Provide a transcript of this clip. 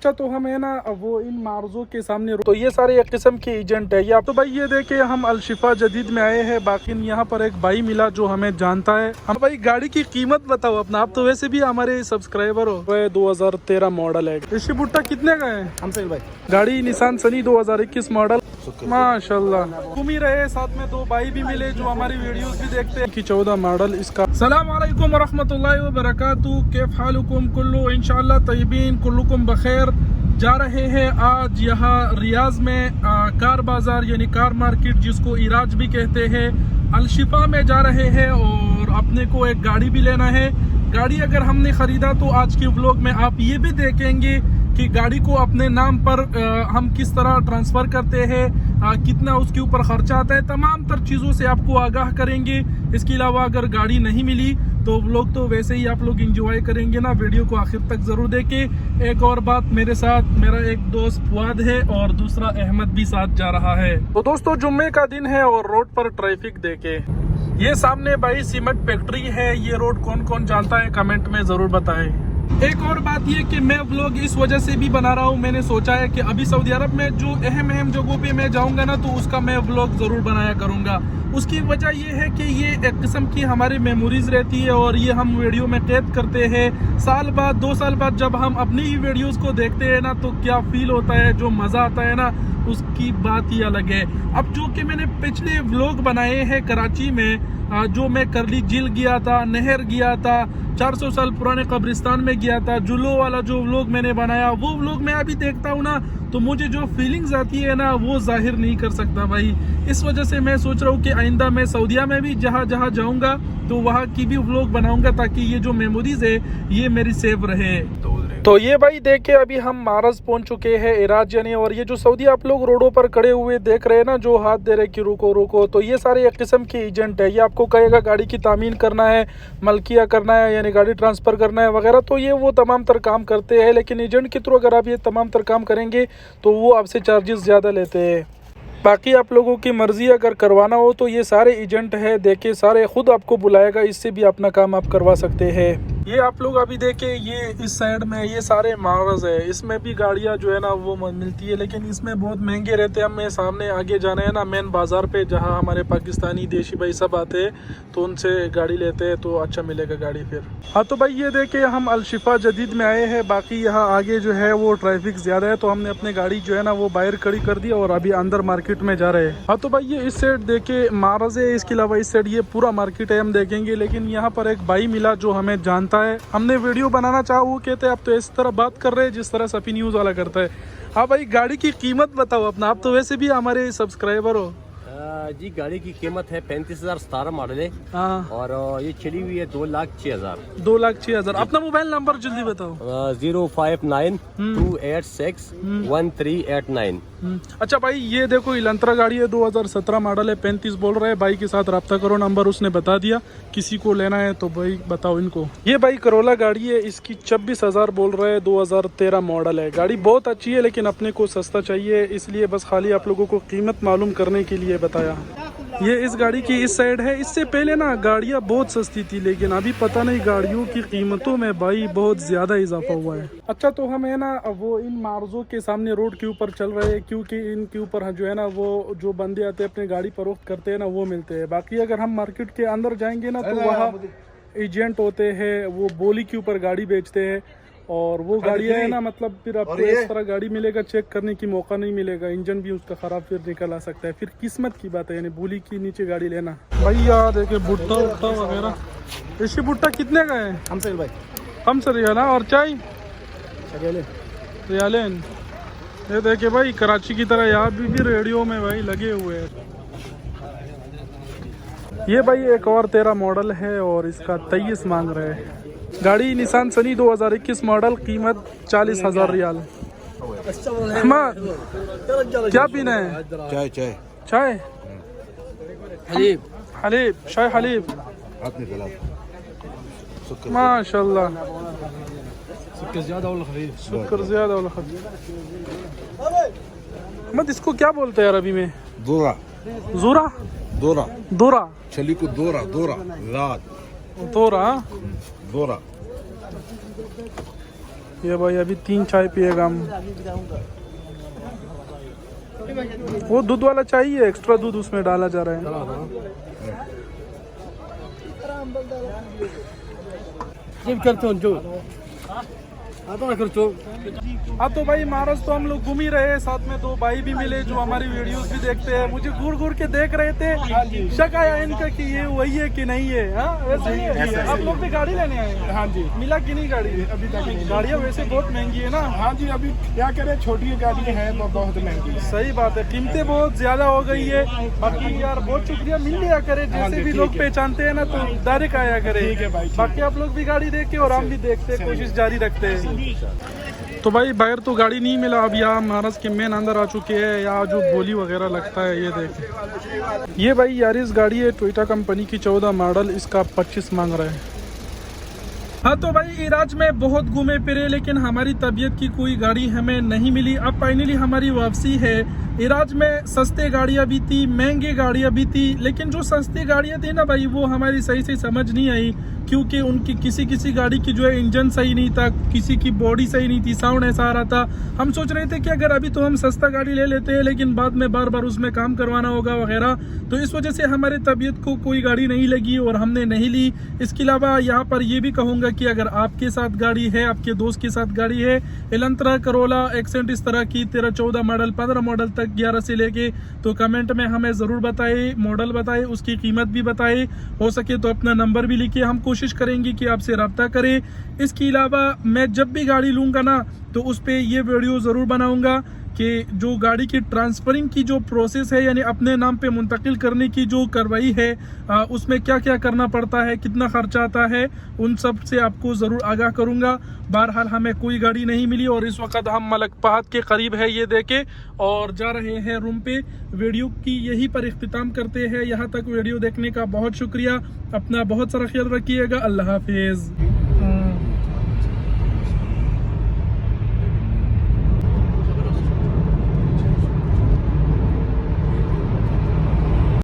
अच्छा तो हम है ना वो इन मार्जों के सामने तो ये सारे एक किस्म के एजेंट है। या तो भाई ये देखे हम अल-शिफा जदीद में आए हैं, बाकी यहाँ पर एक भाई मिला जो हमें जानता है। हम भाई गाड़ी की कीमत बताओ अपना, आप तो वैसे भी हमारे सब्सक्राइबर हो। 2013 मॉडल है। ऋषि भुट्टा कितने का है? हमसे भाई गाड़ी निसान सनी 2021 मॉडल माशाल्लाह। घूम ही रहे, साथ में दो भाई भी मिले जो हमारी वीडियोस भी देखते हैं। 14 मॉडल इसका। सलाम अलैकुम वरहमतुल्लाहि वबरकातुहू, कैफ हालुकुम कुल्लु इंशाअल्लाह तय्यबीन कुल्लुकुम बखैर। जा रहे हैं आज यहाँ रियाज में कार बाजार यानी कार मार्केट जिसको इराज भी कहते हैं, अल-शिफा में जा रहे हैं और अपने को एक गाड़ी भी लेना है। गाड़ी अगर हमने खरीदा तो आज के व्लॉग में आप ये भी देखेंगे कि गाड़ी को अपने नाम पर हम किस तरह ट्रांसफ़र करते हैं, कितना उसके ऊपर खर्चा आता है, तमाम तर चीज़ों से आपको आगाह करेंगे। इसके अलावा अगर गाड़ी नहीं मिली तो व्लॉग तो वैसे ही आप लोग एंजॉय करेंगे ना, वीडियो को आखिर तक ज़रूर देखें। एक और बात, मेरे साथ मेरा एक दोस्त फुआद है और दूसरा अहमद भी साथ जा रहा है। तो दोस्तों जुम्मे का दिन है और रोड पर ट्रैफिक देखे। ये सामने भाई सीमेंट फैक्ट्री है। ये रोड कौन कौन जानता है कमेंट में ज़रूर बताएं। एक और बात ये कि मैं व्लॉग इस वजह से भी बना रहा हूँ, मैंने सोचा है कि अभी सऊदी अरब में जो अहम जगहों पे मैं जाऊँगा ना तो उसका मैं व्लॉग ज़रूर बनाया करूँगा। उसकी वजह ये है कि ये एक किस्म की हमारी मेमोरीज रहती है और ये हम वीडियो में कैद करते हैं। साल बाद 2 साल बाद जब हम अपनी ही वीडियोस को देखते हैं ना तो क्या फील होता है, जो मज़ा आता है ना उसकी बात ही अलग है। अब जो कि मैंने पिछले व्लॉग बनाए हैं कराची में, जो मैं करली झील गया था, नहर गया था, 400 साल पुराने कब्रिस्तान में गया था, जुलो वाला जो व्लॉग मैंने बनाया वो व्लॉग मैं अभी देखता हूँ ना तो मुझे जो फीलिंग्स आती है ना वो जाहिर नहीं कर सकता भाई। इस वजह से मैं सोच रहा हूँ कि आइंदा मैं सऊदीया में भी जहाँ जहाँ जाऊँगा तो वहाँ की भी व्लॉग बनाऊँगा ताकि ये जो मेमोरीज है ये मेरी सेव रहे। तो ये भाई देखे अभी हम मारज पहुंच चुके हैं इराज यानी, और ये जो सऊदी आप लोग रोडों पर खड़े हुए देख रहे हैं ना जो हाथ दे रहे कि रुको रुको, तो ये सारे एक किस्म के एजेंट है। ये आपको कहेगा गाड़ी की तामीन करना है, मलकिया करना है यानी गाड़ी ट्रांसफ़र करना है वगैरह, तो ये वो तमाम तर काम करते हैं। लेकिन एजेंट के थ्रू अगर आप ये तमाम तर काम करेंगे तो वो आपसे चार्जेस ज़्यादा लेते हैं। बाकी आप लोगों की मर्ज़ी, अगर करवाना हो तो ये सारे एजेंट है देखे, सारे खुद आपको बुलाएगा, इससे भी अपना काम आप करवा सकते हैं। ये आप लोग अभी देखे ये इस साइड में ये सारे मार्ज है, इसमें भी गाड़ियाँ जो है ना वो मिलती है लेकिन इसमें बहुत महंगे रहते हैं। हमें सामने आगे जाना है ना मेन बाज़ार पे जहाँ हमारे पाकिस्तानी देशी भाई सब आते हैं तो उनसे गाड़ी लेते हैं तो अच्छा मिलेगा गाड़ी फिर। हाँ तो भाई ये देखे हम अल-शिफा जदीद में आए हैं, बाकी यहाँ आगे जो है वो ट्रैफिक ज़्यादा है तो हमने अपनी गाड़ी जो है ना वो बाहर खड़ी कर दी और अभी अंदर मार्केट में जा रहे हैं। हाँ तो भाई ये इस साइड देखे मार्ज है, इसके अलावा इस साइड ये पूरा मार्केट है हम देखेंगे। लेकिन यहाँ पर एक भाई मिला जो हमें जानता है, हमने वीडियो बनाना चाहा, वो कहते हैं आप तो इस तरह बात कर रहे हैं जिस तरह सफी न्यूज़ वाला करता है। हाँ भाई गाड़ी की कीमत बताओ अपना, आप तो वैसे भी हमारे सब्सक्राइबर हो। जी गाड़ी की कीमत है 35,017 मॉडल है। हाँ और ये चली हुई है 2,06,000। 2,06,000। अपना मोबाइल नंबर जल्दी बताओ। 05928611389। अच्छा भाई ये देखो इलंत्रा गाड़ी है 2017 मॉडल है, 35 बोल रहे हैं। भाई के साथ रब्ता करो, नंबर उसने बता दिया, किसी को लेना है तो भाई बताओ इनको। ये भाई करोला गाड़ी है, इसकी 26,000 बोल रहे हैं, 2013 मॉडल है। गाड़ी बहुत अच्छी है लेकिन अपने को सस्ता चाहिए, इसलिए बस खाली आप लोगों को कीमत मालूम करने के लिए बताया। ये इस गाड़ी की इस साइड है। इससे पहले ना गाड़ियाँ बहुत सस्ती थी लेकिन अभी पता नहीं गाड़ियों की कीमतों में भाई बहुत ज़्यादा इजाफा हुआ है। अच्छा तो हम है ना वो इन मार्जों के सामने रोड के ऊपर चल रहे हैं क्योंकि इनके ऊपर जो है ना वो जो बंदे आते हैं अपनी गाड़ी फरोख्त करते हैं ना वो मिलते हैं। बाकी अगर हम मार्केट के अंदर जाएंगे ना तो वहाँ एजेंट होते हैं, वो बोली के ऊपर गाड़ी बेचते हैं और वो गाड़ियाँ है ना मतलब फिर आपको इस तरह गाड़ी मिलेगा, चेक करने की मौका नहीं मिलेगा, इंजन भी उसका ख़राब फिर निकल आ सकता है। फिर किस्मत की बात है यानी बोली की नीचे गाड़ी लेना। भाई यार देखे भुट्टा उट्टा वगैरह। ऋषि भुट्टा कितने का है? हमसे भाई हमसे रियाला और चाय रियालेन। ये देखे भाई कराची की तरह यहाँ भी रेडियो में भाई लगे हुए हैं। ये भाई एक और 13 मॉडल है और इसका 23 मांग रहे हैं। गाड़ी निसान सनी 2021 मॉडल, कीमत 40,000 रियाल। क्या पीना है? चाय चाय चाय हलीब हलीब चाय हलीब माशाल्लाह। शुक्र ज़्यादा वाला खरीद। शुक्र ज़्यादा वाला खरीद। मत इसको क्या बोलते हैं अरबी में? दोरा जूरा दोरा दोरा छली को दोरा दोरा रात दोरा। दोरा ये भाई अभी 3 चाय पिएगा हम। वो दूध वाला चाहिए, एक्स्ट्रा दूध उसमें डाला जा रहा है। हाँ तो भाई महाराज तो हम लोग घूम ही रहे हैं, साथ में 2 भाई भी मिले जो हमारी वीडियोस भी देखते हैं। मुझे घूर घूर के देख रहे थे, शक आया इनका कि ये वही है कि नहीं है। हाँ वैसे ही है। आप लोग भी गाड़ी लेने आए हैं? हाँ जी। मिला कि नहीं गाड़ी? अभी तक गाड़ियाँ वैसे बहुत महंगी है ना। हाँ जी, अभी क्या करें, छोटी गाड़ी है तो बहुत महंगी है। सही बात है, कीमतें बहुत ज्यादा हो गई है। बाकी यार बहुत शुक्रिया, मिल लिया करे, जैसे भी लोग पहचानते हैं ना तो डायरेक्ट आया करे। बाकी आप लोग भी गाड़ी देखे और हम भी देखते, कोशिश जारी रखते हैं। तो भाई बाहर तो गाड़ी नहीं मिला। अब यहाँ महाराज के मेन अंदर आ चुके हैं, यहाँ जो बोली वगैरह लगता है ये देख। ये भाई यारिस गाड़ी है टोयोटा कंपनी की, 14 मॉडल, इसका 25 मांग रहा है। हाँ तो भाई इराज में बहुत घूमे फिरे लेकिन हमारी तबीयत की कोई गाड़ी हमें नहीं मिली। अब फाइनली हमारी वापसी है। इराज में सस्ते गाड़ियाँ भी थी, महंगे गाड़ियाँ भी थी, लेकिन जो सस्ती गाड़ियाँ थी ना भाई वो हमारी सही से समझ नहीं आई, क्योंकि उनकी किसी गाड़ी की जो है इंजन सही नहीं था, किसी की बॉडी सही नहीं थी, साउंड ऐसा आ रहा था। हम सोच रहे थे कि अगर अभी तो हम सस्ता गाड़ी ले लेते हैं लेकिन बाद में बार बार उसमें काम करवाना होगा वगैरह, तो इस वजह से हमारे तबीयत को कोई गाड़ी नहीं लगी और हमने नहीं ली। इसके अलावा यहाँ पर ये भी कहूँगा कि अगर आपके साथ गाड़ी है, आपके दोस्त के साथ गाड़ी है, एलेंट्रा, करोला, एक्सेंट इस तरह की 13, 14 मॉडल, 15 मॉडल तक, 11 से लेके, तो कमेंट में हमें ज़रूर बताइए, मॉडल बताइए, उसकी कीमत भी बताइए। हो सके तो अपना नंबर भी लिखिए, हम कोशिश करेंगे कि आपसे रब्ता करें। इसके अलावा मैं जब भी गाड़ी लूँगा ना तो उस पर ये वीडियो ज़रूर बनाऊँगा कि जो गाड़ी की ट्रांसफरिंग की जो प्रोसेस है, यानी अपने नाम पे मुंतकिल करने की जो कार्रवाई है, उसमें क्या क्या करना पड़ता है, कितना खर्चा आता है, उन सब से आपको ज़रूर आगाह करूँगा। बहरहाल हमें कोई गाड़ी नहीं मिली और इस वक्त हम मलकपहाड़ के करीब है ये देखे और जा रहे हैं रूम पे। वीडियो की यहीं पर इख्तिताम करते हैं। यहाँ तक वीडियो देखने का बहुत शुक्रिया। अपना बहुत सारा ख्याल रखिएगा। अल्लाह हाफिज़।